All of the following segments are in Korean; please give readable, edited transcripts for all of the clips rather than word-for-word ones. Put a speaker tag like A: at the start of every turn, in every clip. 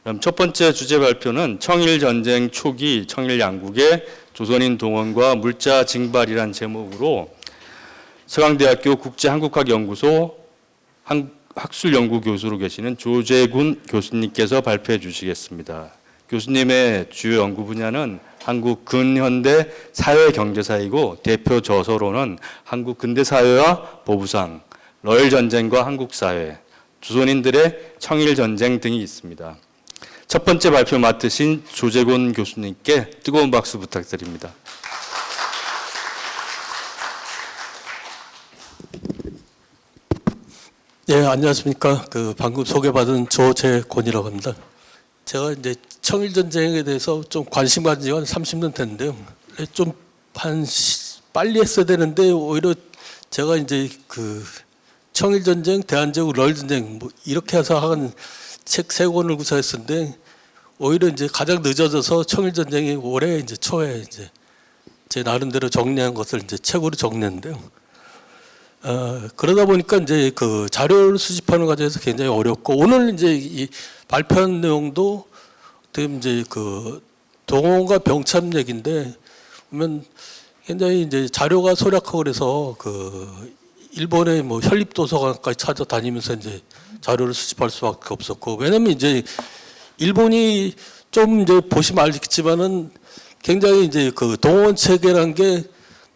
A: 그럼 첫 번째 주제 발표는 청일전쟁 초기 청일 양국의 조선인 동원과 물자 징발이란 제목으로 서강대학교 국제한국학연구소 학술연구교수로 계시는 조재군 교수님께서 발표해 주시겠습니다. 교수님의 주요 연구 분야는 한국 근현대 사회경제사이고 대표 저서로는 한국 근대사회와 보부상, 러일전쟁과 한국사회, 조선인들의 청일전쟁 등이 있습니다. 첫 번째 발표 맡으신 조재곤 교수님께 뜨거운 박수 부탁드립니다.
B: 네, 안녕하십니까. 방금 소개받은 조재곤이라고 합니다. 제가 이제 청일전쟁에 대해서 좀 관심 가진 지가 한 30년 됐는데요. 좀 빨리 했어야 되는데 오히려 제가 이제 청일전쟁, 대한제국, 러일전쟁 뭐 이렇게 해서 한 책 3권을 구사했었는데 오히려 이제 가장 늦어져서 청일전쟁이 올해 이제 초에 이제 제 나름대로 정리한 것을 이제 책으로 정리했는데요. 그러다 보니까 이제 자료를 수집하는 과정에서 굉장히 어렵고 오늘 이제 이 발표한 내용도 어떻게 이제 동원과 병참 얘기인데 보면 굉장히 이제 자료가 소략하고 그래서 일본의 뭐 현립도서관까지 찾아다니면서 이제 자료를 수집할 수밖에 없었고 왜냐면 이제 일본이 좀 이제 보시면 알겠지만은 굉장히 이제 동원 체계라는 게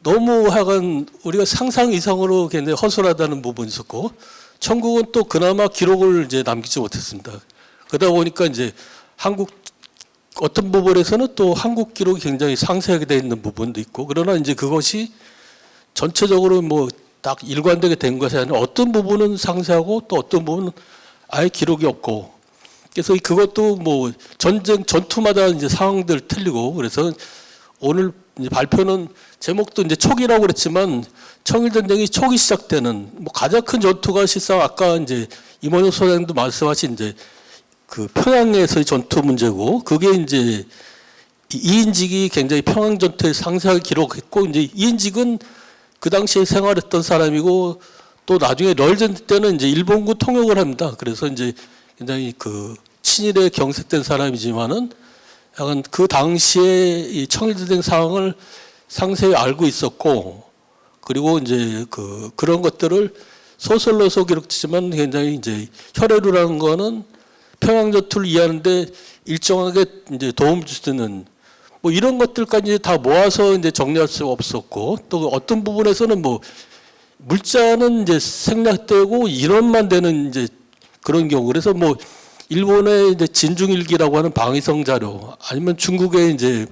B: 너무 하여간 우리가 상상 이상으로 굉장히 허술하다는 부분이 있었고 청국은 또 그나마 기록을 이제 남기지 못했습니다. 그러다 보니까 이제 한국 어떤 부분에서는 또 한국 기록이 굉장히 상세하게 되어 있는 부분도 있고 그러나 이제 그것이 전체적으로 뭐 딱 일관되게 된 것이 아니라 어떤 부분은 상세하고 또 어떤 부분은 아예 기록이 없고 그래서 그것도 뭐 전투마다 이제 상황들 틀리고 그래서 오늘 이제 발표는 제목도 이제 초기라고 그랬지만 청일전쟁이 초기 시작되는 뭐 가장 큰 전투가 실상 아까 이제 임원효 소장님도 말씀하신 이제 평양에서의 전투 문제고 그게 이제 이인직이 굉장히 평양 전투에 상세하게 기록했고 이제 이인직은 그 당시에 생활했던 사람이고 또 나중에 러일전쟁 때는 이제 일본군 통역을 합니다. 그래서 이제 굉장히 친일에 경색된 사람이지만은 약간 그 당시에 이 청일전쟁 상황을 상세히 알고 있었고 그리고 이제 그런 것들을 소설로서 기록했지만 굉장히 이제 혈애루라는 거는 평양 전투를 이해하는데 일정하게 이제 도움 줄 수 있는 뭐 이런 것들까지 다 모아서 이제 정리할 수 없었고 또 어떤 부분에서는 뭐 물자는 이제 생략되고 이론만 되는 이제 그런 경우 그래서 뭐 일본의 이제 진중일기라고 하는 방위성 자료 아니면 중국의 이제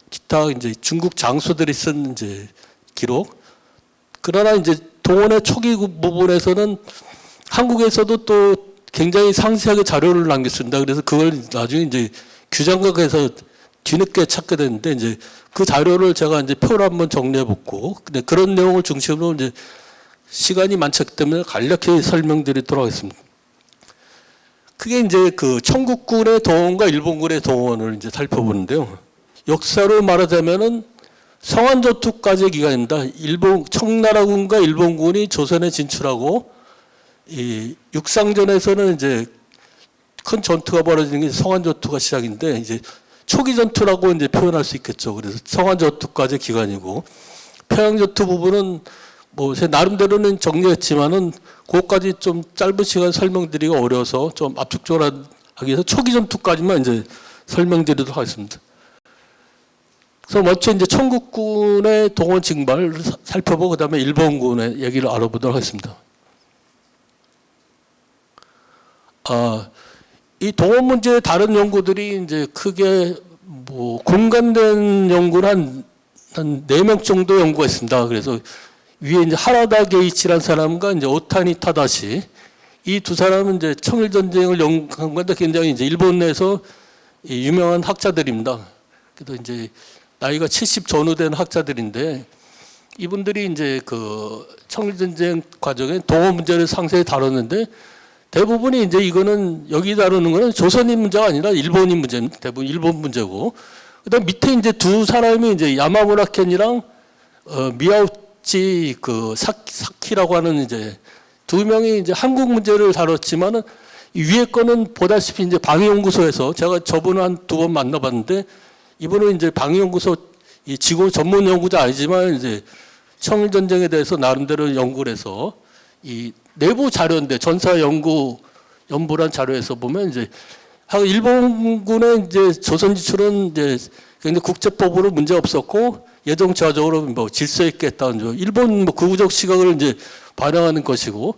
B: 기타 이제 중국 장수들이 쓴 이제 기록 그러나 이제 동원의 초기 부분에서는 한국에서도 또 굉장히 상세하게 자료를 남겼습니다. 그래서 그걸 나중에 이제 규장각에서 뒤늦게 찾게 됐는데 이제 그 자료를 제가 이제 표로 한번 정리해봤고 근데 그런 내용을 중심으로 이제 시간이 많지 않기 때문에 간략히 설명드리도록 하겠습니다. 그게 이제 청국군의 동원과 일본군의 동원을 이제 살펴보는데요. 역사로 말하자면은 성안전투까지의 기간입니다. 청나라군과 일본군이 조선에 진출하고 이 육상전에서는 이제 큰 전투가 벌어지는 게 성안전투가 시작인데 이제 초기 전투라고 이제 표현할 수 있겠죠. 그래서 성안전투까지의 기간이고 평양전투 부분은 뭐 제 나름대로는 정리했지만은 그것까지 좀 짧은 시간 설명드리기가 어려워서 좀 압축적으로 하기 위해서 초기 전투까지만 이제 설명드리도록 하겠습니다. 그래서 먼저 이제 청국군의 동원 징발을 살펴보고 그다음에 일본군의 얘기를 알아보도록 하겠습니다. 이 동원 문제의 다른 연구들이 이제 크게 뭐 공간된 연구는 한 4명 정도 연구가 있습니다. 그래서 위에 이제 하라다 게이치라는 사람과 이제 오타니 타다시 이 두 사람은 이제 청일전쟁을 연구한 건데 굉장히 이제 일본 내에서 유명한 학자들입니다. 그래서 이제 나이가 70 전후된 학자들인데 이분들이 이제 청일전쟁 과정에 동원 문제를 상세히 다뤘는데 대부분이 이제 이거는 여기 다루는 거는 조선인 문제가 아니라 일본인 문제입니다. 대부분 일본 문제고. 그다음 밑에 이제 두 사람이 이제 야마무라 켄이랑 미야우치 사키라고 하는 이제 두 명이 이제 한국 문제를 다뤘지만은 이 위에 거는 보다시피 이제 방위연구소에서 제가 저분을 한 2번 만나봤는데 이분은 이제 방위연구소 이 지구 전문 연구자 아니지만 이제 청일 전쟁에 대해서 나름대로 연구를 해서 이 내부 자료인데 전사 연부란 자료에서 보면 이제 일본군의 이제 조선 지출은 이제 굉장히 국제법으로 문제 없었고 예정자적으로 뭐 질서 있게 했다는 일본 뭐 극우적 시각을 이제 반영하는 것이고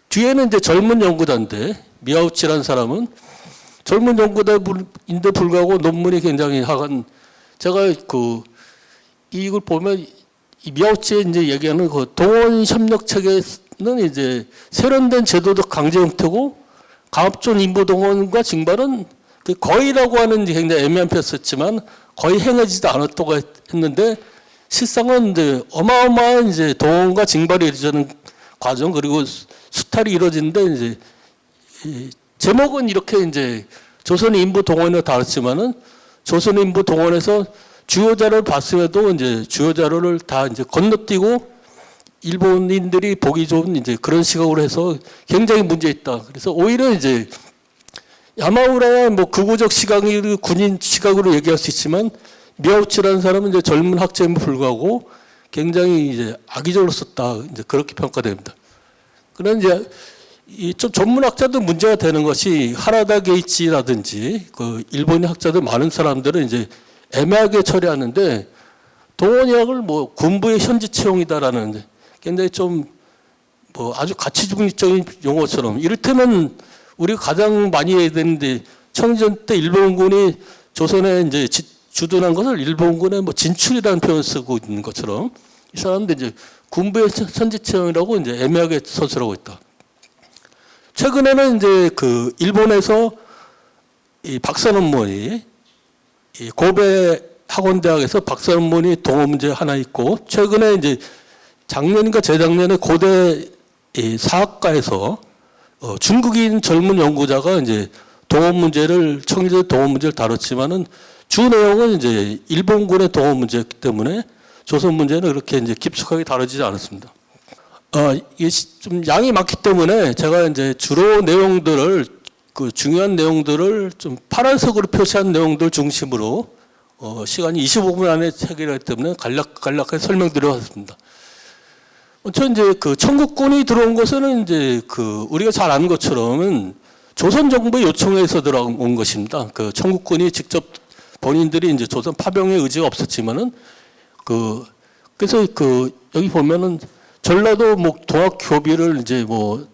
B: 뒤에는 이제 젊은 연구자인데 미야우치라는 사람은 젊은 연구자인데 불구하고 논문이 굉장히 하간 제가 이걸 보면 이 미야우치에 이제 얘기하는 그 동원 협력 체계는 이제 세련된 제도적 강제 형태고 강압적 인부 동원과 징발은 거의라고 하는 굉장히 애매한 표현을 썼지만 거의 행해지지 않았다고 했는데 실상은 이제 어마어마한 이제 동원과 징발이 이루어지는 과정 그리고 수탈이 이루어지는데 이제 이 제목은 이렇게 이제 조선 인부 동원에 다뤘지만은 조선 인부 동원에서 주요 자료를 봤음에도 이제 주요 자료를 다 이제 건너뛰고 일본인들이 보기 좋은 이제 그런 시각으로 해서 굉장히 문제 있다. 그래서 오히려 이제 야마우라야 뭐 극우적 시각이 군인 시각으로 얘기할 수 있지만 미야우치라는 사람은 이제 젊은 학자임에 불구하고 굉장히 이제 악의적으로 썼다. 이제 그렇게 평가됩니다. 그런 이제 이 좀 전문 학자도 문제가 되는 것이 하라다 게이치라든지 그 일본인 학자들 많은 사람들은 이제 애매하게 처리하는데 동원약을 뭐 군부의 현지 채용이다라는 굉장히 좀 뭐 아주 가치중립적인 용어처럼 이를테면 우리가 가장 많이 해야 되는데 청전 때 일본군이 조선에 이제 주둔한 것을 일본군의 뭐 진출이라는 표현을 쓰고 있는 것처럼 이 사람들 이제 군부의 현지 채용이라고 이제 애매하게 서술하고 있다. 최근에는 이제 그 일본에서 이 박사 논문이 이 고베 학원대학에서 박사 논문이 동원 문제 하나 있고 최근에 이제 작년인가 재작년에 고대 이 사학과에서 중국인 젊은 연구자가 이제 동원 문제를 청일제 동원 문제를 다뤘지만은 주 내용은 이제 일본군의 동원 문제였기 때문에 조선 문제는 그렇게 이제 깊숙하게 다루지지 않았습니다. 이게 좀 양이 많기 때문에 제가 이제 주로 내용들을 그 중요한 내용들을 좀 파란색으로 표시한 내용들 중심으로 시간이 25분 안에 체결하기 때문에 간략하게 설명드려봤습니다. 먼저 이제 그 청국군이 들어온 것은 이제 그 우리가 잘 아는 것처럼은 조선 정부의 요청에서 들어온 것입니다. 그 청국군이 직접 본인들이 이제 조선 파병의 의지가 없었지만은 그래서 여기 보면은 전라도 뭐 동학 교비를 이제 뭐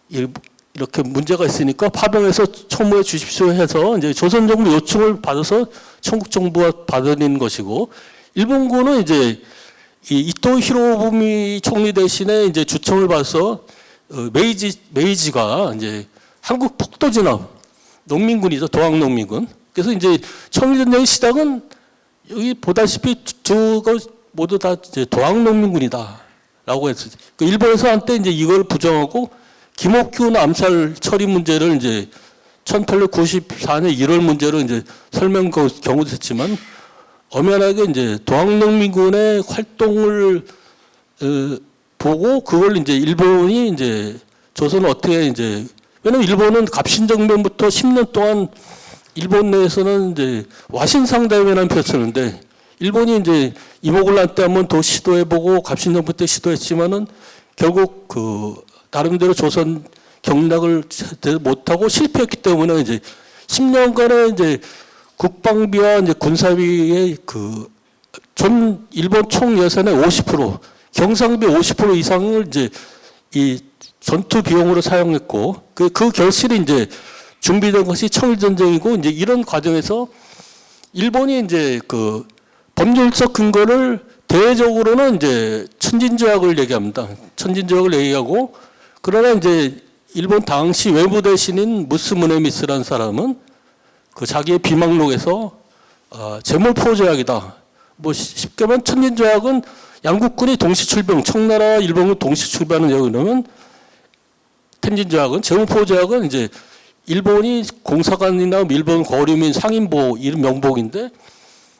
B: 이렇게 문제가 있으니까 파병해서 청무해 주십시오 해서 이제 조선 정부 요청을 받아서 청국 정부가 받아낸 것이고 일본군은 이제 이토 히로부미 총리 대신에 이제 주청을 받아서 메이지가 이제 한국 폭도진압 농민군이죠. 도항농민군. 그래서 이제 청일전쟁의 시작은 여기 보다시피 두가 모두 다 이제 도항농민군이다라고 했어요. 그 일본에서 한때 이제 이걸 부정하고 김옥균 암살 처리 문제를 이제 1894년 1월 문제로 이제 설명 경우도 있었지만 엄연하게 이제 도항농민군의 활동을 보고 그걸 이제 일본이 이제 조선을 어떻게 이제 왜냐면 일본은 갑신정변부터 10년 동안 일본 내에서는 이제 와신상대회라는 표현을 쓰는데 일본이 이제 이모군란 때 한번 더 시도해보고 갑신정부 때 시도했지만은 결국 그 나름대로 조선 경락을 못하고 실패했기 때문에 이제 10년간의 이제 국방비와 이제 군사비의 전 일본 총 예산의 50%, 경상비 50% 이상을 이제 이 전투 비용으로 사용했고 그 결실이 이제 준비된 것이 청일전쟁이고 이제 이런 과정에서 일본이 이제 그 법률적 근거를 대외적으로는 이제 천진조약을 얘기합니다. 천진조약을 얘기하고 그러나 이제 일본 당시 외무대신인 무스무네미스라는 사람은 그 자기의 비망록에서 제몰포조약이다. 뭐 쉽게 말하면 천진조약은 양국군이 동시 출병, 청나라와 일본군 동시 출병하는 경우는 텐진조약은 제몰포조약은 이제 일본이 공사관이나 일본 거류민 상인보 이런 명복인데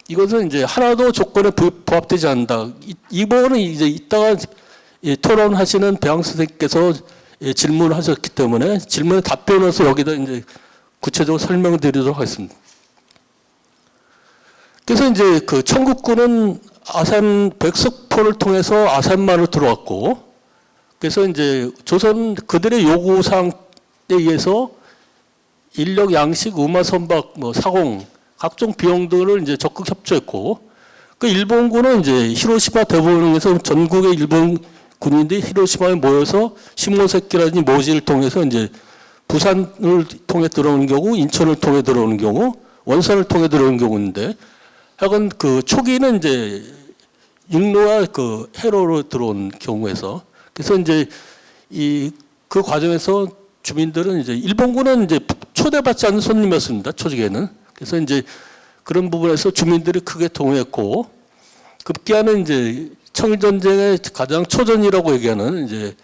B: 이것은 이제 하나도 조건에 부합되지 않는다. 이 부분은 이제 이따가 토론하시는 배양 선생님께서 질문을 하셨기 때문에 질문에 답변해서 여기다 이제 구체적으로 설명드리도록 하겠습니다. 그래서 이제 그 청국군은 아산 백석포를 통해서 아산만으로 들어왔고, 그래서 이제 조선 그들의 요구사항에 의해서 인력, 양식, 음화, 선박, 뭐 사공, 각종 비용 등을 이제 적극 협조했고, 그 일본군은 이제 히로시마 대보령에서 전국의 일본 군인들이 히로시마에 모여서 시모세키라든지 모지를 통해서 이제 부산을 통해 들어오는 경우, 인천을 통해 들어오는 경우, 원산을 통해 들어오는 경우인데, 하여간 그 초기는 이제 육로와 그 해로로 들어온 경우에서, 그래서 이제 그 과정에서 주민들은 이제 일본군은 이제 초대받지 않는 손님이었습니다. 초기에는. 그래서 이제 그런 부분에서 주민들이 크게 동요했고, 급기야는 이제 청일전쟁의 가장 초전이라고 얘기하는 이제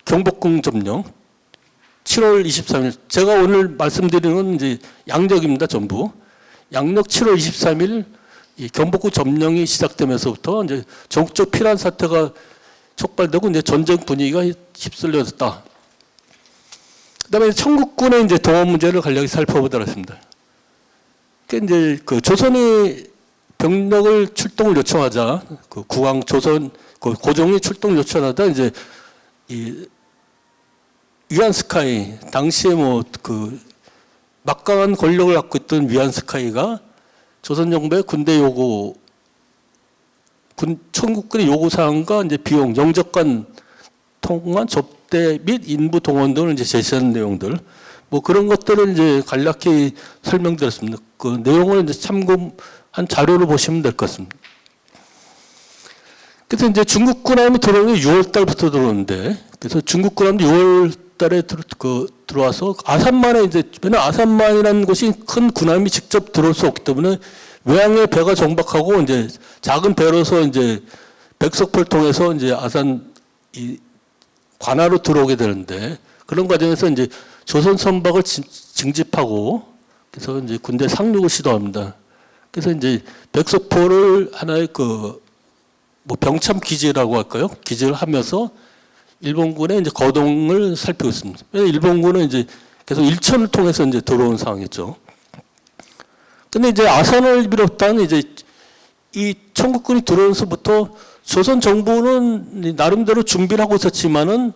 B: 경복궁 점령 7월 23일, 제가 오늘 말씀드리는 건 이제 양력입니다. 전부. 양력 7월 23일 이 경복궁 점령이 시작되면서부터 이제 전국적 피난 사태가 촉발되고 이제 전쟁 분위기가 휩쓸려졌다. 그다음에 청국군의 이제 동원 문제를 간략히 살펴보도록 하겠습니다. 이제 그 조선이 병력을 출동을 요청하자, 그 국왕 조선 그 고종이 출동 요청하다 이제 이 위안스카이, 당시에 뭐 그 막강한 권력을 갖고 있던 위안스카이가 조선 정부의 군대 요구, 청국군의 요구 사항과 이제 비용, 영적관 통한 접대 및 인부 동원 등을 이제 제시하는 내용들, 뭐 그런 것들을 이제 간략히 설명드렸습니다. 그 내용을 이제 참고한 자료를 보시면 될 것 같습니다. 그래서 이제 중국군함이 들어오는 게 6월 달부터 들어오는데, 그래서 중국군함이 6월 달에 들어와서 아산만에 이제, 왜냐면 아산만이라는 곳이 큰 군함이 직접 들어올 수 없기 때문에 외항에 배가 정박하고 이제 작은 배로서 이제 백석포를 통해서 이제 아산 이 관하로 들어오게 되는데, 그런 과정에서 이제 조선 선박을 징집하고 그래서 이제 군대 상륙을 시도합니다. 그래서 이제 백석포를 하나의 그 뭐 병참 기지라고 할까요? 기지를 하면서 일본군의 이제 거동을 살피고 있습니다. 일본군은 이제 계속 일천을 통해서 이제 들어온 상황이었죠. 근데 이제 아산을 비롯한 이제 이 청국군이 들어오면서부터 조선 정부는 나름대로 준비를 하고 있었지만은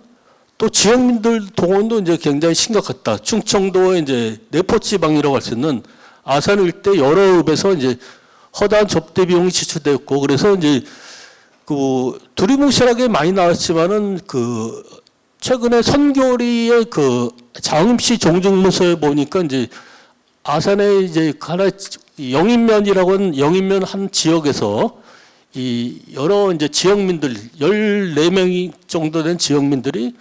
B: 또 지역민들 동원도 이제 굉장히 심각했다. 충청도의 이제 내포지방이라고 할 수 있는 아산 일대 여러 읍에서 이제 허다한 접대 비용이 지출되었고, 그래서 이제 그 두리뭉실하게 많이 나왔지만은 그 최근에 선교리의 그 장음시 종중문서에 보니까 이제 아산에 이제 하나 영인면이라고 하는 영인면 한 지역에서 이 여러 이제 지역민들 14명 정도 된 지역민들이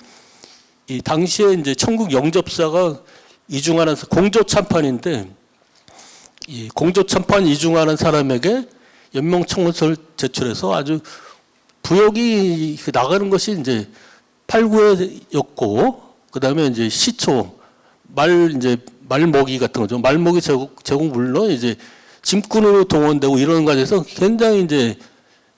B: 이 당시에 이제 청국 영접사가 이중하는 공조 참판인데, 이 공조 참판 이중하는 사람에게 연명 청문서를 제출해서 아주 부역이 나가는 것이 이제 8구였고, 그다음에 이제 시초 말먹이 같은 거죠. 말먹이 제공 물론 이제 짐꾼으로 동원되고 이런 과정에서 굉장히 이제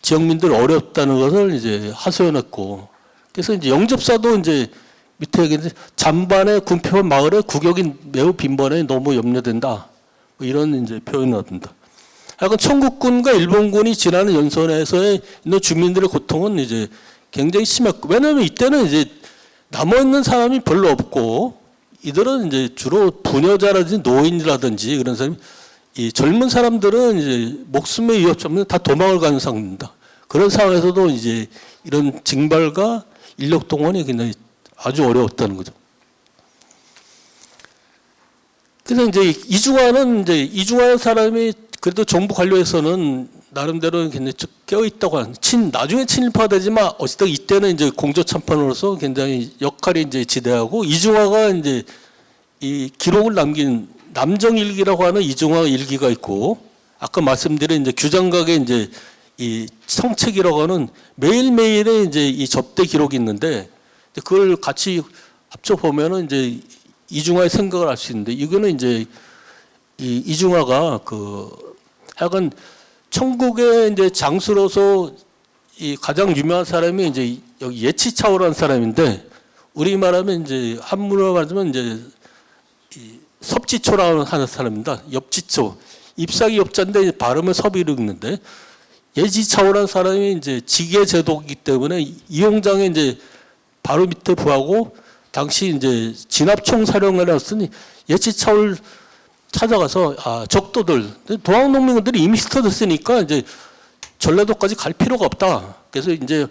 B: 지역민들 어렵다는 것을 이제 하소연했고, 그래서 이제 영접사도 이제 밑에 얘기했는데 잔반의 군표 마을의 구격이 매우 빈번해 너무 염려된다. 뭐 이런 이제 표현을 합니다. 하여간 청국군과 일본군이 지나는 연선에서의 있는 주민들의 고통은 이제 굉장히 심했고, 왜냐하면 이때는 이제 남아있는 사람이 별로 없고, 이들은 이제 주로 부녀자라든지 노인이라든지 그런 사람이, 이 젊은 사람들은 이제 목숨의 위협 때문에 다 도망을 가는 상황입니다. 그런 상황에서도 이제 이런 징발과 인력 동원이 굉장히 아주 어려웠다는 거죠. 그래서 이제 이중환 사람이 그래도 정부 관료에서는 나름대로 굉장히 깨어 있다고 하는, 나중에 친일파가 되지만 어쨌든 이때는 이제 공조 참판으로서 굉장히 역할이 이제 지대하고, 이중화가 이제 이 기록을 남긴 남정일기라고 하는 이중화 일기가 있고, 아까 말씀드린 이제 규장각의 이제 이 성책이라고 하는 매일매일의 이제 이 접대 기록이 있는데, 그걸 같이 합쳐 보면은 이제 이중화의 생각을 알 수 있는데, 이거는 이제 이 이중화가 그 하여간 청국의 이제 장수로서 이 가장 유명한 사람이 이제 여기 예치차오라는 사람인데, 우리 말하면 이제 한문으로 말하면 이제 이 섭지초라고 하는 사람입니다. 엽지초. 잎사귀 엽자인데 발음은 섭이로 읽는데 예지차오라는 사람이 이제 지계 제도이기 때문에 이용장에 이제 바로 밑에 부하고 당시 이제 진압총 사령관이었으니 예지차오를 찾아가서 적도들 동학농민들이 이미 흩어졌으니까 이제 전라도까지 갈 필요가 없다. 그래서 이제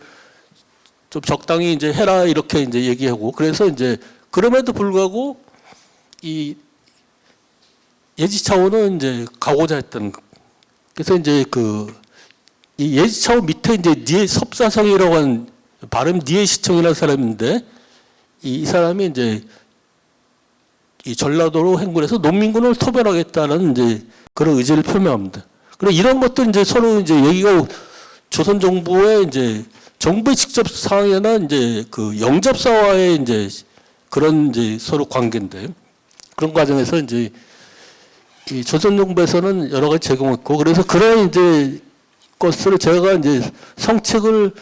B: 좀 적당히 이제 해라 이렇게 이제 얘기하고 그래서 이제 그럼에도 불구하고 이 예지차오는 이제 가고자 했던 그래서 이제 이 예지차오 밑에 이제 니에 섭사성이라고 하는 발음 니에시청이라는 사람인데 이 사람이 이제 이 전라도로 행군해서 농민군을 토벌하겠다는 이제 그런 의지를 표명합니다. 그리고 이런 것도 이제 서로 이제 얘기가 조선 정부의 이제 정부의 직접 상황이나 이제 그 영접사와의 이제 그런 이제 서로 관계인데 그런 과정에서 이제 이 조선 정부에서는 여러 가지 제공했고 그래서 그런 이제 것을 제가 이제 성책을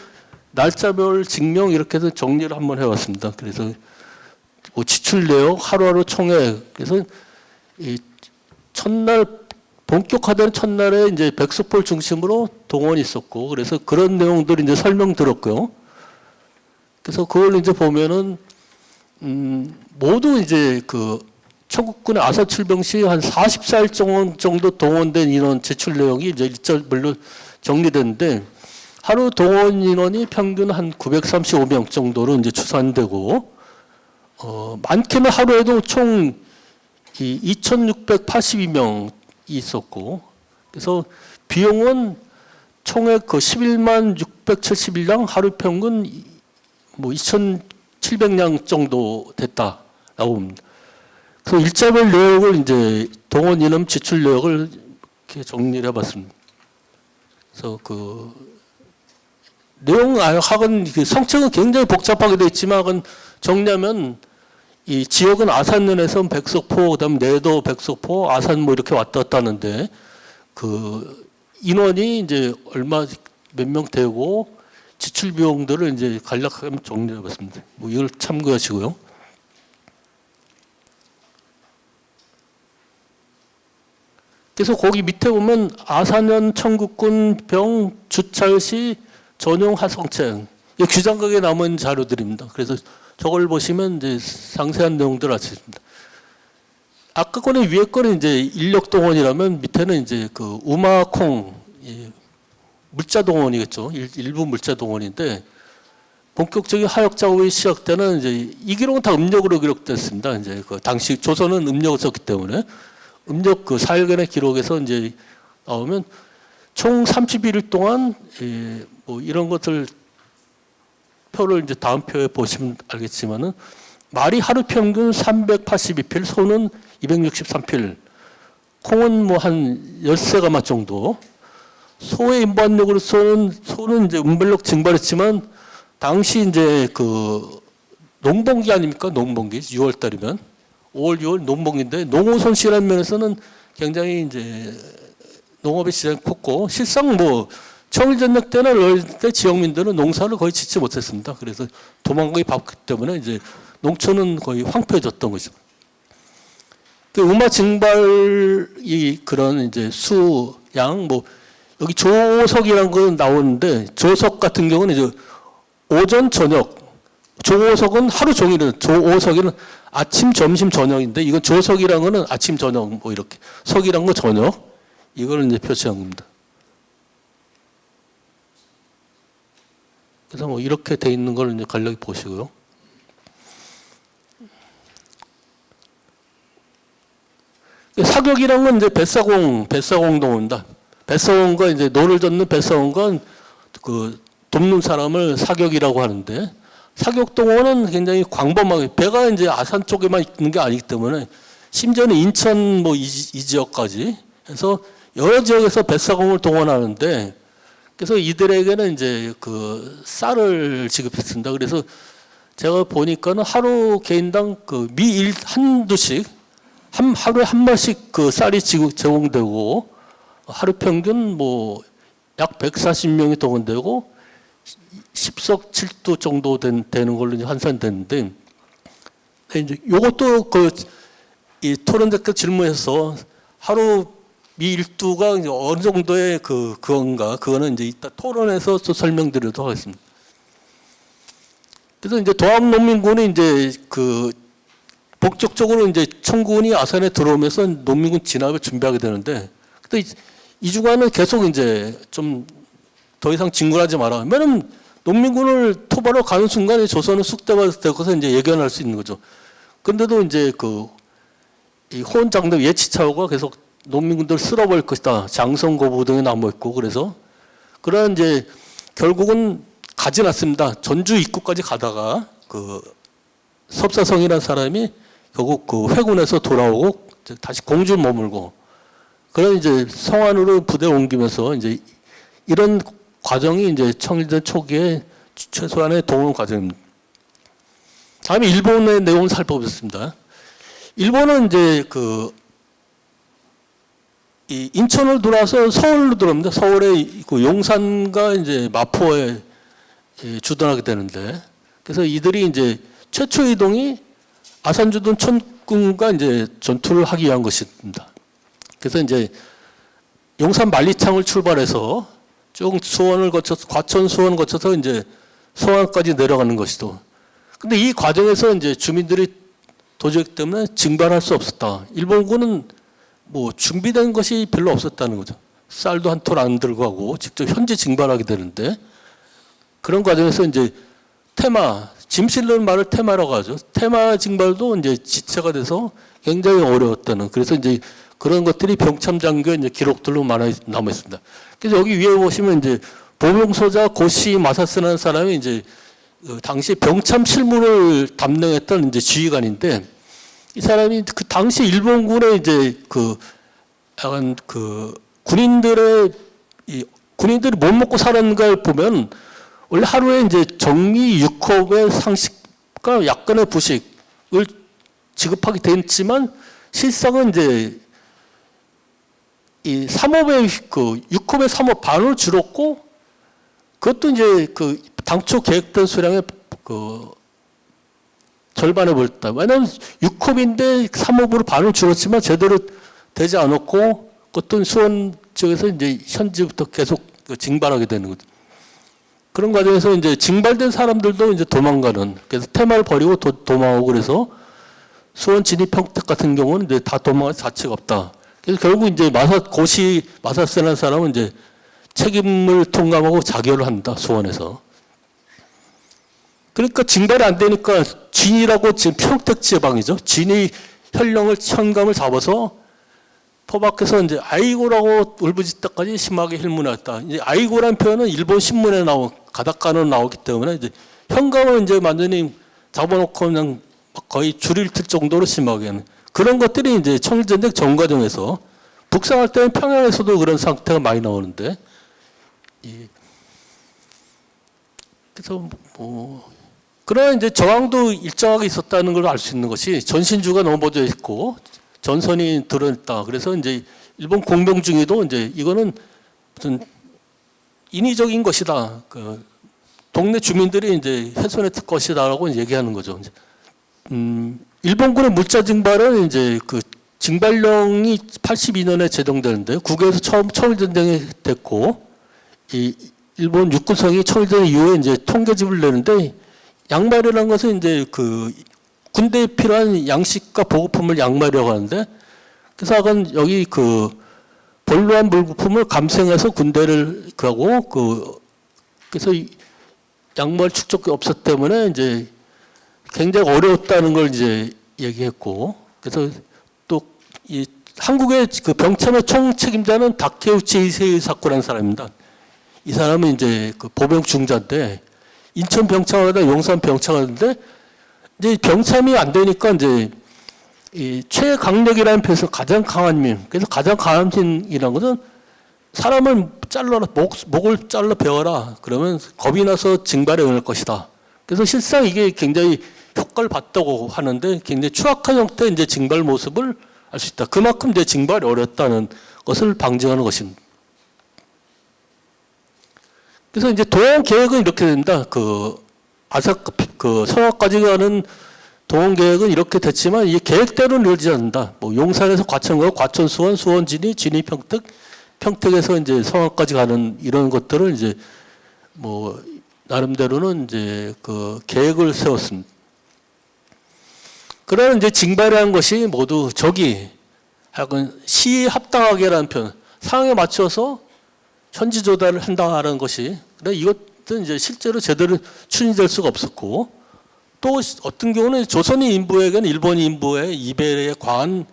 B: 날짜별 증명 이렇게 해서 정리를 한번 해왔습니다. 그래서 뭐 지출 내역, 하루하루 총액. 그래서 이 첫날 본격화된 첫날에 이제 백석포를 중심으로 동원이 있었고, 그래서 그런 내용들을 이제 설명드렸고요. 그래서 그걸 이제 보면은 모두 이제 그 청국군의 아사출병 시 한 44일 정도 동원된 인원 제출 내용이 이제 일절별로 정리됐는데 하루 동원 인원이 평균 한 935명 정도로 이제 추산되고 많게는 하루에도 총 2,682명이 있었고 그래서 비용은 총액 11만 671량 하루 평균 뭐 2,700량 정도 됐다라고 봅니다. 그 일자별 내역을 이제 동원 인원 지출 내역을 이렇게 정리를 해봤습니다. 그래서 내용학은 성책은 굉장히 복잡하게 되어 있지만 정리하면 이 지역은 아산면에서 백석포, 그다음 내도, 백석포, 아산 뭐 이렇게 왔다 갔다 하는데 그 인원이 이제 얼마 몇 명 되고 지출 비용들을 이제 간략하게 정리해 봤습니다. 뭐 이걸 참고하시고요. 그래서 거기 밑에 보면 아산현 청국군 병 주찰시 전용 하성책 규장각에 남은 자료들입니다. 그래서 저걸 보시면 이제 상세한 내용들 알 수 있습니다. 아까 거는 위에 거는 이제 인력 동원이라면 밑에는 이제 그 우마콩 물자 동원이겠죠. 일부 물자 동원인데 본격적인 하역 작업이 시작되는 이제 이 기록은 다 음력으로 기록됐습니다. 이제 그 당시 조선은 음력을 썼기 때문에 음력 그 4일간의 기록에서 이제 나오면 총 31일 동안 뭐 이런 것들 표를 이제 다음 표에 보시면 알겠지만은 말이 하루 평균 382필, 소는 263필, 콩은 뭐 한 13가마 정도. 소의 임반력으로서는 소는 이제 운반력 증발했지만 당시 이제 그 농번기 아닙니까? 농번기 6월 달이면 5월, 6월 농번기인데 농어 손실한 면에서는 굉장히 이제 농업의 시장이 컸고 실상 뭐 청일전쟁 때나 이럴 때 지역민들은 농사를 거의 짓지 못했습니다. 그래서 도망가기 바빴기 때문에 이제 농촌은 거의 황폐해졌던 거죠. 그 음화 증발이 그런 이제 수, 양, 뭐 여기 조석이라는 건 나오는데 조석 같은 경우는 이제 오전, 저녁. 조석은 하루 종일은 조석이는 아침, 점심, 저녁인데 이건 조석이라는 거는 아침, 저녁 뭐 이렇게 석이라는 거 저녁 이거를 이제 표시한 겁니다. 그래서 뭐 이렇게 돼 있는 걸 이제 간략히 보시고요. 사격이란 건 이제 뱃사공동입니다. 뱃사공과 이제 노를 젓는 뱃사공과 그 돕는 사람을 사격이라고 하는데 사격동원은 굉장히 광범하게 배가 이제 아산 쪽에만 있는 게 아니기 때문에 심지어는 인천 뭐 이 지역까지 해서 여러 지역에서 뱃사공을 동원하는데 그래서 이들에게는 이제 그 쌀을 지급했습니다. 그래서 제가 보니까는 하루 개인당 그 미 한두씩 하루에 한 마씩 그 쌀이 제공되고 하루 평균 뭐 약 140명이 동원되고 10석 7두 정도 되는 걸로 이제 환산됐는데 이제 요것도 이 토론 댓글 질문에서 하루 미 일두가 이제 어느 정도의 그거는 이제 이따 토론에서 또 설명드리도록 하겠습니다. 그래서 이제 도합농민군이 이제 본격적으로 이제 청군이 아산에 들어오면서 농민군 진압을 준비하게 되는데, 근데 이 주간은 계속 이제 좀 더 이상 진군하지 마라. 왜냐면 농민군을 토벌하러 가는 순간에 조선은 쑥대밭에서 이제 예견할 수 있는 거죠. 근데도 이제 이 호언장대 예치차오가 계속 농민군들 쓸어버릴 것이다. 장성고부 등에 남아 있고, 그래서 그런 이제 결국은 가진 않습니다. 전주 입구까지 가다가 섭사성이라는 사람이 결국 회군에서 돌아오고 다시 공주 머물고, 그런 이제 성안으로 부대 옮기면서 이제 이런 과정이 이제 청일전 초기에 최소한의 동원 과정입니다. 다음에 일본의 내용을 살펴보겠습니다. 일본은 이제 이 인천을 돌아서 서울로 들어옵니다. 서울의 용산과 이제 마포에 주둔하게 되는데, 그래서 이들이 이제 최초 이동이 아산주둔 천군과 이제 전투를 하기 위한 것입니다. 그래서 이제 용산 만리창을 출발해서 쭉 수원을 거쳐서 과천 수원을 거쳐서 이제 서안까지 내려가는 것이죠. 근데 이 과정에서 이제 주민들이 도저히 때문에 징발할 수 없었다. 일본군은 뭐 준비된 것이 별로 없었다는 거죠. 쌀도 한 톨 안 들고 하고 직접 현지 징발하게 되는데, 그런 과정에서 이제 짐 실는 말을 테마라고 하죠. 테마 징발도 이제 지체가 돼서 굉장히 어려웠다는, 그래서 이제 그런 것들이 병참장교에 이제 기록들로 남아 있습니다. 그래서 여기 위에 보시면 이제 보병소자 고시 마사스라는 사람이 이제 당시 병참 실무를 담당했던 이제 지휘관인데, 이 사람이 그 당시 일본군의 이제 약간 군인들이 못 먹고 사는 걸 보면 원래 하루에 이제 정리 6컵의 상식과 약간의 부식을 지급하게 됐지만, 실상은 이제 이 3업의 6컵의 3업 반을 줄었고, 그것도 이제 당초 계획된 수량의 절반에 벌었다. 왜냐하면 6컵인데 3업으로 반을 줄었지만 제대로 되지 않았고, 그것도 수원 지역에서 이제 현지부터 계속 징발하게 되는 거죠. 그런 과정에서 이제 징발된 사람들도 이제 도망가는, 그래서 테마를 버리고 도망하고, 그래서 수원 진입 평택 같은 경우는 이제 다 도망할 자체가 없다. 그래서 결국 이제 고시 마사스라는 사람은 이제 책임을 통감하고 자결을 한다, 수원에서. 그러니까 징발이 안 되니까 진이라고 지금 평택 지방이죠. 진이 현감을 잡아서 포박해서 이제 아이고라고 울부짖다까지 심하게 힐문했다. 이제 아이고라는 표현은 일본 신문에 가닥가는 나오기 때문에 이제 현감을 이제 완전히 잡아놓고 그냥 거의 줄일 틀 정도로 심하게 하는 그런 것들이 이제 청일전쟁 전 과정에서, 북상할 때는 평양에서도 그런 상태가 많이 나오는데, 그래서 그러나 이제 저항도 일정하게 있었다는 걸 알 수 있는 것이, 전신주가 넘어져 있고 전선이 드러냈다. 그래서 이제 일본 공병 중에도 이제 이거는 무슨 인위적인 것이다. 동네 주민들이 이제 훼손했을 것이다라고 얘기하는 거죠. 일본군의 물자 징발은 이제 징발령이 82년에 제정되는데, 국외에서 청일전쟁이 됐고, 이 일본 육군성이 청일전 이후에 이제 통계집을 내는데, 양말이라는 것은 이제 군대에 필요한 양식과 보급품을 양말이라고 하는데, 그래서 여기 본로한 물부품을 감생해서 군대를 하고, 그래서 양말 축적이 없었기 때문에 이제 굉장히 어려웠다는 걸 이제 얘기했고, 그래서 또 이 한국의 병참의 총책임자는 다케우치 이세이 사쿠라는 사람입니다. 이 사람은 이제 보병 중자인데, 인천 병창을 하다 용산 병창을 하는데, 이제 병참이 안 되니까 이제 이 최강력이라는 표에서 가장 강한 힘. 그래서 가장 강한 힘이라는 것은 사람을 잘라라, 목을 잘라 베어라. 그러면 겁이 나서 징발에 응할 것이다. 그래서 실상 이게 굉장히 효과를 봤다고 하는데, 굉장히 추악한 형태의 이제 징발 모습을 알 수 있다. 그만큼 이제 징발이 어렵다는 것을 방증하는 것입니다. 그래서 이제 도양 계획은 이렇게 된다. 성악까지 가는 동원 계획은 이렇게 됐지만 이 계획대로는 이루어지지 않는다. 뭐 용산에서 과천과 과천 수원, 수원 진이, 진이 평택, 평택에서 이제 성안까지 가는 이런 것들을 이제 뭐 나름대로는 이제 그 계획을 세웠습니다. 그러나 이제 징발이라는 것이 모두 적이 하여간 시에 합당하게라는 표현, 상황에 맞춰서 현지 조달을 한다는 것이, 그래 이것은 이제 실제로 제대로 추진될 수가 없었고, 또 어떤 경우는 조선인 인부에게는 일본인 인부의 이배에 과한,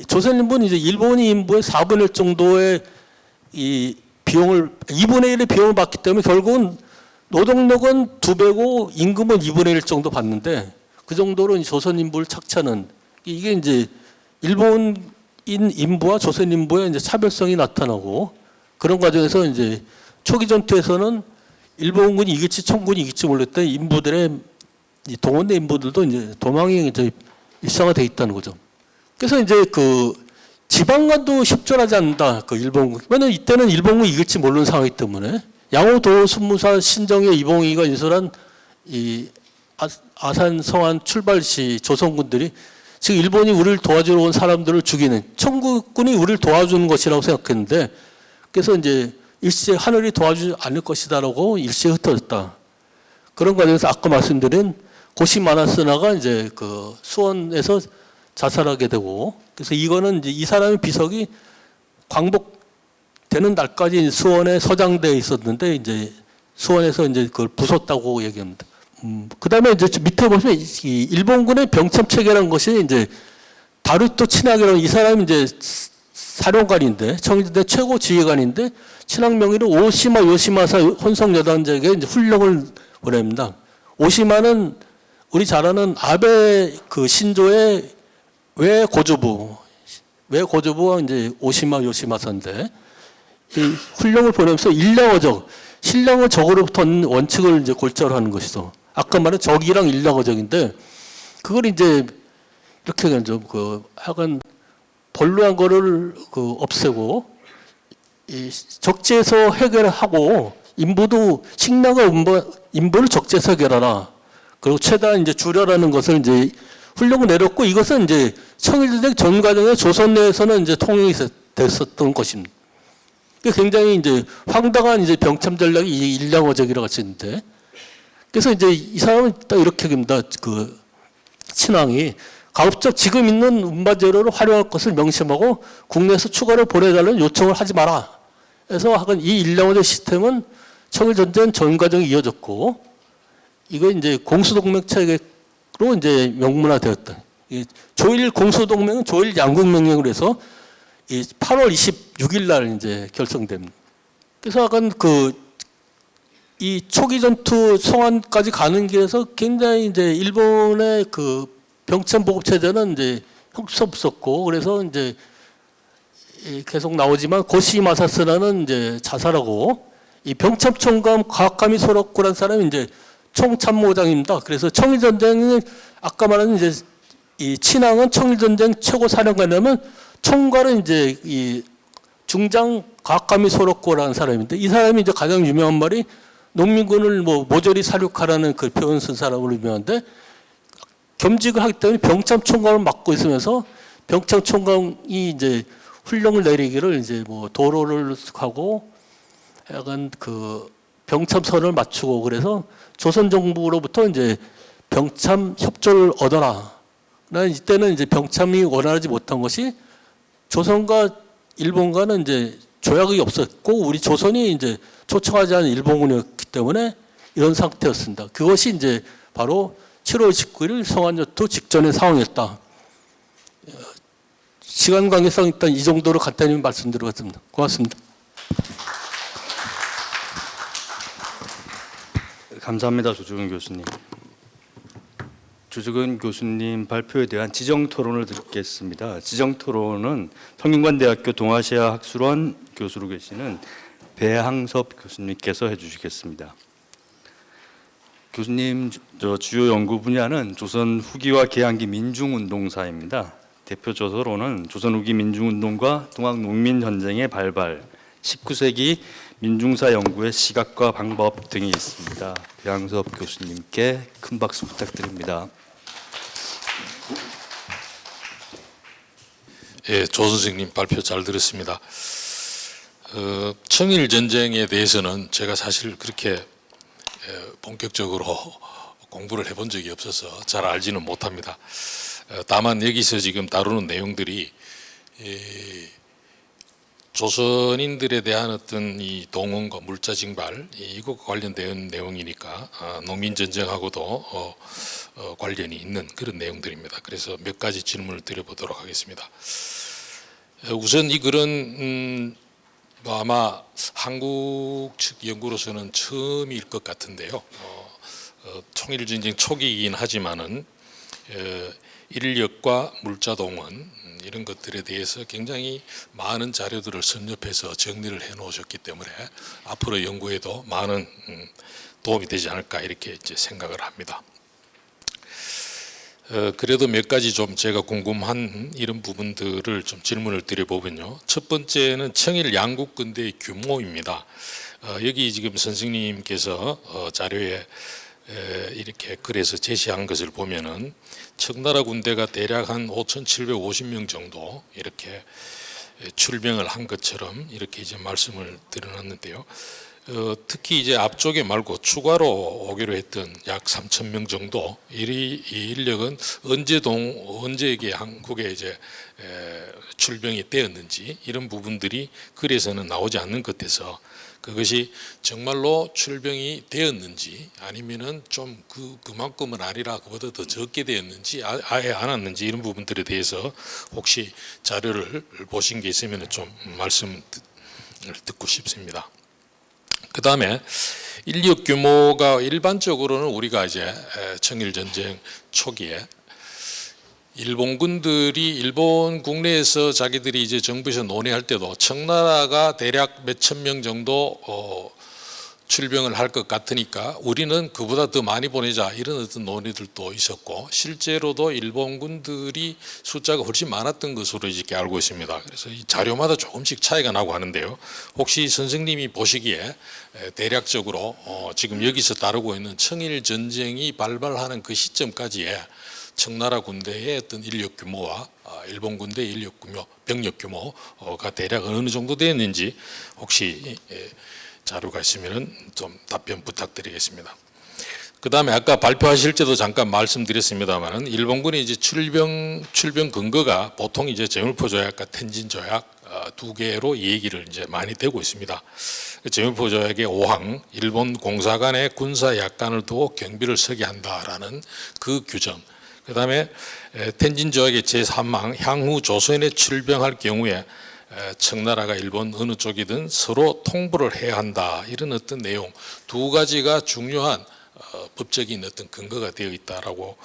B: 조선 인부는 이제 일본인 인부의 4분의 1 정도의 이 비용을, 2분의 1의 비용을 받기 때문에 결국은 노동력은 2배고 임금은 2분의 1 정도 받는데, 그 정도로 조선 인부를 착취하는, 이게 이제 일본인 인부와 조선 인부의 이제 차별성이 나타나고, 그런 과정에서 이제 초기 전투에서는 일본군이 이길지 청군이 이길지 몰랐던 인부들의 이 동원된 인부들도 이제 도망이 이제 일상화돼 있다는 거죠. 그래서 이제 그 지방간도 협조하지 않는다. 그 일본군. 왜냐면 이때는 일본군이 이길지 모르는 상황이기 때문에 양호도 순무사 신정의 이봉희가 인솔한 이 아산 성안 출발 시 조선군들이 지금 일본이 우리를 도와주러 온 사람들을 죽이는, 청국군이 우리를 도와주는 것이라고 생각했는데, 그래서 이제 일시에 하늘이 도와주지 않을 것이다라고 일시에 흩어졌다. 그런 과정에서 아까 말씀드린 고시마나스나가 이제 그 수원에서 자살하게 되고, 그래서 이거는 이제 이 사람의 비석이 광복되는 날까지 수원에 서장되어 있었는데, 이제 수원에서 이제 그걸 부쉈다고 얘기합니다. 그 다음에 이제 밑에 보시면 이 일본군의 병참 체계라는 것이 이제 다루토 친학이라는, 이 사람이 이제 사령관인데, 청일대 최고 지휘관인데, 친학 명의로 오시마 요시마사 혼성 여단제에게 이제 훈령을 보냅니다. 오시마는 우리 잘 아는 아베 그 신조의 외고조부가 이제 오시마 요시마사인데, 이 훈령을 보내면서 일량어적, 신랑을 적으로부터 얻는 원칙을 이제 골자로 하는 것이죠. 아까 말한 적이랑 일량어적인데, 그걸 이제 이렇게 그 하여간 본루한 거를 그 없애고, 이 적재에서 해결하고, 인부도 식량과 인부를 적재에서 해결하라. 그리고 최대한 이제 줄여라는 것을 이제 훈령을 내렸고, 이것은 이제 청일전쟁 전 과정에 조선 내에서는 이제 통용이 됐었던 것입니다. 굉장히 이제 황당한 이제 병참 전략이 일량어적이라고 하시는데, 그래서 이제 이 사람은 딱 이렇게 합니다. 그 친왕이 가급적 지금 있는 운반 재료를 활용할 것을 명심하고 국내에서 추가로 보내달라는 요청을 하지 마라. 그래서 하여간 이 일량어적 시스템은 청일전쟁 전 과정에 이어졌고, 이거 이제 공수동맹 체계로 이제 명문화되었다. 조일 공수동맹은 조일 양국명령으로 해서 이 8월 26일 날 이제 결성됩니다. 그래서 약간 이 초기 전투 성안까지 가는 길에서 굉장히 이제 일본의 그 병참 보급 체제는 이제 형편없었고, 그래서 이제 계속 나오지만 고시마사스라는 이제 자살하고, 이 병참 총감 가와카미 소록구라는 사람이 이제 총참모장입니다. 그래서 청일전쟁은 아까 말한 이제 이 친왕은 청일전쟁 최고 사령관이라면, 총괄은 이제 이 중장 가와카미 소록구라는 사람인데, 이 사람이 이제 가장 유명한 말이 농민군을 뭐 모조리 사륙하라는 그 표현 쓴 사람으로 유명한데, 겸직을 하기 때문에 병참 총감을 맡고 있으면서 병참 총감이 이제 훈령을 내리기를 이제 뭐 도로를 하고 약간 그 병참선을 맞추고, 그래서 조선 정부로부터 이제 병참 협조를 얻어라. 난 이때는 이제 병참이 원활하지 못한 것이 조선과 일본과는 이제 조약이 없었고, 우리 조선이 이제 초청하지 않은 일본군이었기 때문에 이런 상태였습니다. 그것이 이제 바로 7월 19일 성안전투 직전의 상황이었다. 시간 관계상 일단 이 정도로 간단히 말씀드리겠습니다. 고맙습니다.
A: 감사합니다, 조주근 교수님. 조주근 교수님 발표에 대한 지정 토론을 듣겠습니다. 지정 토론은 성균관대학교 동아시아 학술원 교수로 계시는 배항섭 교수님께서 해주시겠습니다. 교수님 주요 연구 분야는 조선 후기와 개항기 민중운동사입니다. 대표 저서로는 조선 후기 민중운동과 동학농민전쟁의 발발, 19세기 민중사 연구의 시각과 방법 등이 있습니다. 배항섭 교수님께 큰 박수 부탁드립니다.
C: 예, 조 선생님 발표 잘 들었습니다. 청일 전쟁에 대해서는 제가 사실 그렇게 본격적으로 공부를 해본 적이 없어서 잘 알지는 못합니다. 다만 여기서 지금 다루는 내용들이 조선인들에 대한 어떤 이 동원과 물자 징발 이것과 관련된 내용이니까 농민 전쟁하고도 관련이 있는 그런 내용들입니다. 그래서 몇 가지 질문을 드려보도록 하겠습니다. 우선 이 글은 뭐 아마 한국 측 연구로서는 처음일 것 같은데요. 통일전쟁 초기이긴 하지만은 인력과 물자 동원 이런 것들에 대해서 굉장히 많은 자료들을 선접해서 정리를 해 놓으셨기 때문에 앞으로 연구에도 많은 도움이 되지 않을까 이렇게 이제 생각을 합니다. 그래도 몇 가지 좀 제가 궁금한 이런 부분들을 좀 질문을 드려보면요. 첫 번째는 청일 양국 군대의 규모입니다. 여기 지금 선생님께서 자료에 이렇게 글에서 제시한 것을 보면은 청나라 군대가 대략 한 5,750명 정도 이렇게 출병을 한 것처럼 이렇게 이제 말씀을 드려놨는데요. 특히 이제 앞쪽에 말고 추가로 오기로 했던 약 3,000명 정도 이 인력은 언제 이게 한국에 이제 출병이 되었는지 이런 부분들이 글에서는 나오지 않는 것 같아서 그것이 정말로 출병이 되었는지 아니면은 좀 그만큼은 아니라 그보다 더 적게 되었는지 아예 안 왔는지 이런 부분들에 대해서 혹시 자료를 보신 게 있으면 좀 말씀을 듣고 싶습니다. 그 다음에 인력 규모가 일반적으로는 우리가 이제 청일 전쟁 초기에 일본군들이 일본 국내에서 자기들이 이제 정부에서 논의할 때도 청나라가 대략 몇천 명 정도 출병을 할 것 같으니까 우리는 그보다 더 많이 보내자 이런 어떤 논의들도 있었고 실제로도 일본군들이 숫자가 훨씬 많았던 것으로 이렇게 알고 있습니다. 그래서 이 자료마다 조금씩 차이가 나고 하는데요. 혹시 선생님이 보시기에 대략적으로 지금 여기서 다루고 있는 청일 전쟁이 발발하는 그 시점까지의 청나라 군대의 어떤 인력 규모와 일본 군대의 인력 규모, 병력 규모가 대략 어느 정도 되었는지 혹시 자료가 있으면 좀 답변 부탁드리겠습니다. 그 다음에 아까 발표하실 때도 잠깐 말씀드렸습니다만은 일본군이 이제 출병 근거가 보통 이제 제물포 조약과 텐진 조약 두 개로 얘기를 이제 많이 되고 있습니다. 제물포 조약의 5항 일본 공사 간의 군사 약관을 두고 경비를 서게 한다라는 그 규정. 그 다음에 텐진 조약의 제3항 향후 조선에 출병할 경우에 청나라가 일본 어느 쪽이든 서로 통보를 해야 한다 이런 어떤 내용 두 가지가 중요한 법적인 어떤 근거가 되어 있다라고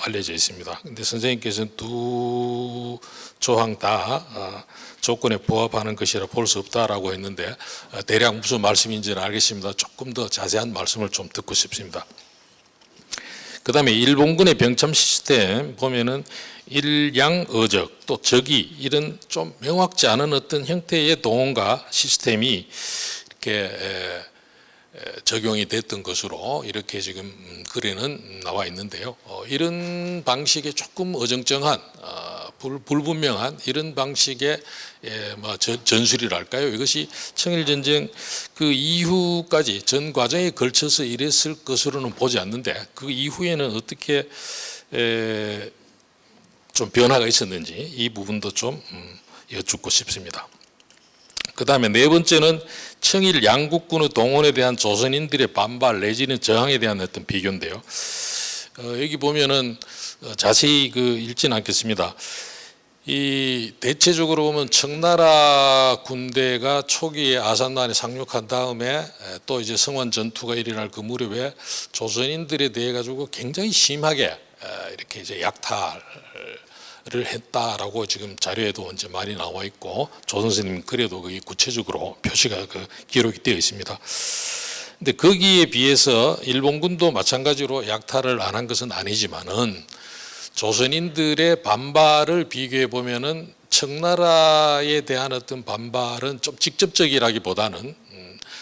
C: 알려져 있습니다. 그런데 선생님께서는 두 조항 다 조건에 부합하는 것이라 볼 수 없다라고 했는데 대략 무슨 말씀인지는 알겠습니다. 조금 더 자세한 말씀을 좀 듣고 싶습니다. 그 다음에 일본군의 병참 시스템 보면은 일양어적 또 적이 이런 좀 명확지 않은 어떤 형태의 동원과 시스템이 이렇게 적용이 됐던 것으로 이렇게 지금 글에는 나와 있는데요. 이런 방식의 조금 어정쩡한 불분명한 이런 방식의 뭐 전술이랄까요? 이것이 청일전쟁 그 이후까지 전 과정에 걸쳐서 이랬을 것으로는 보지 않는데 그 이후에는 어떻게 좀 변화가 있었는지 이 부분도 좀 여쭙고 싶습니다. 그 다음에 네 번째는 청일 양국군의 동원에 대한 조선인들의 반발 내지는 저항에 대한 어떤 비교인데요. 여기 보면은 자세히 읽지는 않겠습니다. 이 대체적으로 보면 청나라 군대가 초기에 아산만에 상륙한 다음에 또 이제 성원 전투가 일어날 그 무렵에 조선인들에 대해 가지고 굉장히 심하게 이렇게 이제 약탈을 했다라고 지금 자료에도 이제 많이 나와 있고 조 선생님 글에도 그게 구체적으로 표시가 기록이 되어 있습니다. 근데 거기에 비해서 일본군도 마찬가지로 약탈을 안 한 것은 아니지만은 조선인들의 반발을 비교해 보면은 청나라에 대한 어떤 반발은 좀 직접적이라기보다는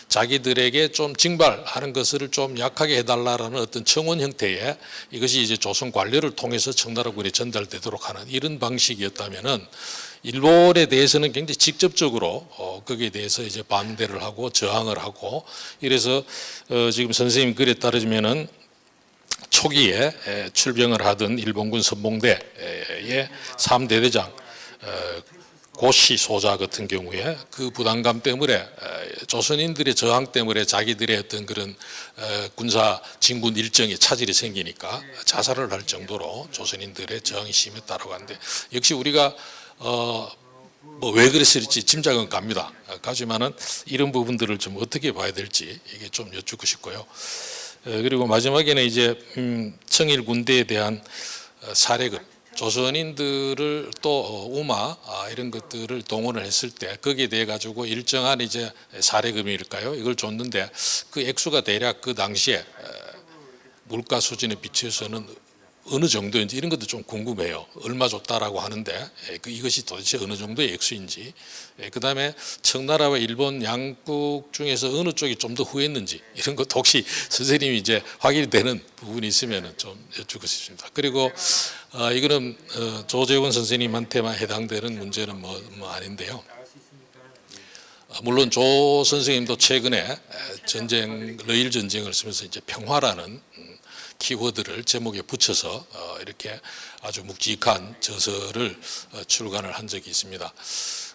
C: 자기들에게 좀 징발하는 것을 좀 약하게 해달라라는 어떤 청원 형태의 이것이 이제 조선 관료를 통해서 청나라군에 전달되도록 하는 이런 방식이었다면은 일본에 대해서는 굉장히 직접적으로 거기에 대해서 이제 반대를 하고 저항을 하고 이래서 지금 선생님 글에 따르면은 초기에 출병을 하던 일본군 선봉대의 3대 대장 고시 소자 같은 경우에 그 부담감 때문에 조선인들의 저항 때문에 자기들의 어떤 그런 군사 진군 일정에 차질이 생기니까 자살을 할 정도로 조선인들의 저항이 심했다라고 하는데 역시 우리가 뭐 왜 그랬을지 짐작은 갑니다. 가지만은 이런 부분들을 좀 어떻게 봐야 될지 이게 좀 여쭙고 싶고요. 그리고 마지막에는 이제 청일 군대에 대한 사례금, 조선인들을 또 우마 이런 것들을 동원을 했을 때 거기에 대해 가지고 일정한 이제 사례금일까요? 이걸 줬는데 그 액수가 대략 그 당시에 물가 수준에 비춰서는 어느 정도인지 이런 것도 좀 궁금해요. 얼마 줬다라고 하는데 이것이 도대체 어느 정도의 액수인지, 그다음에 청나라와 일본 양국 중에서 어느 쪽이 좀 더 후했는지 이런 것도 혹시 선생님이 이제 확인이 되는 부분이 있으면 좀 여쭙고 싶습니다. 그리고 이거는 조재원 선생님한테만 해당되는 문제는 뭐 아닌데요. 물론 조 선생님도 최근에 러일 전쟁을 쓰면서 이제 평화라는 키워드를 제목에 붙여서 이렇게 아주 묵직한 저서를 출간을 한 적이 있습니다.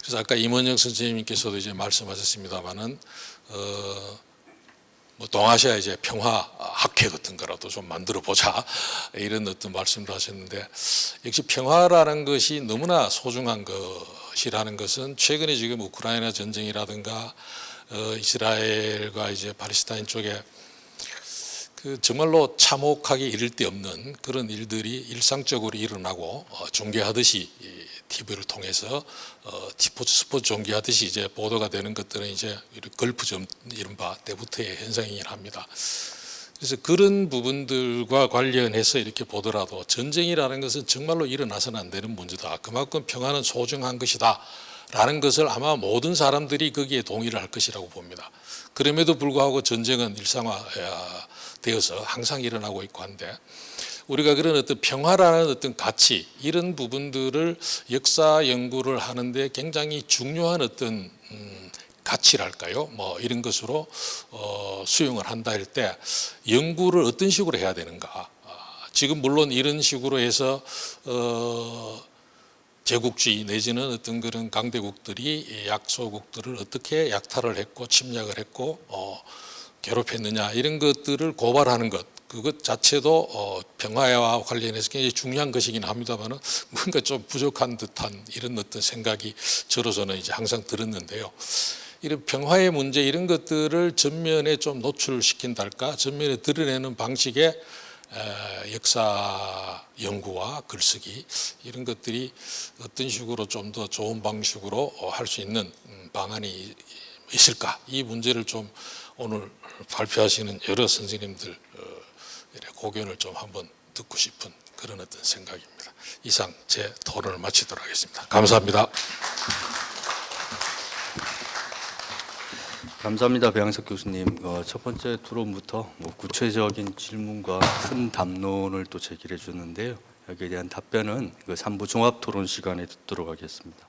C: 그래서 아까 임원영 선생님께서도 이제 말씀하셨습니다만은 뭐 동아시아 이제 평화 학회 같은 거라도 좀 만들어 보자 이런 어떤 말씀도 하셨는데 역시 평화라는 것이 너무나 소중한 것이라는 것은 최근에 지금 우크라이나 전쟁이라든가 이스라엘과 이제 팔레스타인 쪽에 그 정말로 참혹하게 이를 데 없는 그런 일들이 일상적으로 일어나고 종교하듯이 TV를 통해서 스포츠 종교하듯이 이제 보도가 되는 것들은 이제 걸프전 이른바 때부터의 현상이긴 합니다. 그래서 그런 부분들과 관련해서 이렇게 보더라도 전쟁이라는 것은 정말로 일어나서는 안 되는 문제다. 그만큼 평화는 소중한 것이다. 라는 것을 아마 모든 사람들이 거기에 동의를 할 것이라고 봅니다. 그럼에도 불구하고 전쟁은 일상화되어서 항상 일어나고 있고 한데 우리가 그런 어떤 평화라는 어떤 가치 이런 부분들을 역사 연구를 하는데 굉장히 중요한 어떤 가치랄까요? 뭐 이런 것으로 수용을 한다 할 때 연구를 어떤 식으로 해야 되는가? 지금 물론 이런 식으로 해서 제국주의 내지는 어떤 그런 강대국들이 약소국들을 어떻게 약탈을 했고 침략을 했고 괴롭혔느냐 이런 것들을 고발하는 것 그것 자체도 평화와 관련해서 굉장히 중요한 것이긴 합니다만은 뭔가 좀 부족한 듯한 이런 어떤 생각이 저로서는 이제 항상 들었는데요. 이런 평화의 문제 이런 것들을 전면에 좀 노출시킨달까 전면에 드러내는 방식의 역사 연구와 글쓰기 이런 것들이 어떤 식으로 좀 더 좋은 방식으로 할 수 있는 방안이 있을까 이 문제를 좀 오늘 발표하시는 여러 선생님들 고견을 좀 한번 듣고 싶은 그런 어떤 생각입니다. 이상 제 토론을 마치도록 하겠습니다. 감사합니다.
A: 감사합니다, 배양석 교수님. 첫 번째 토론부터 구체적인 질문과 큰 담론을 또 제기해 주셨는데요. 여기에 대한 답변은 3부 종합 토론 시간에 듣도록 하겠습니다.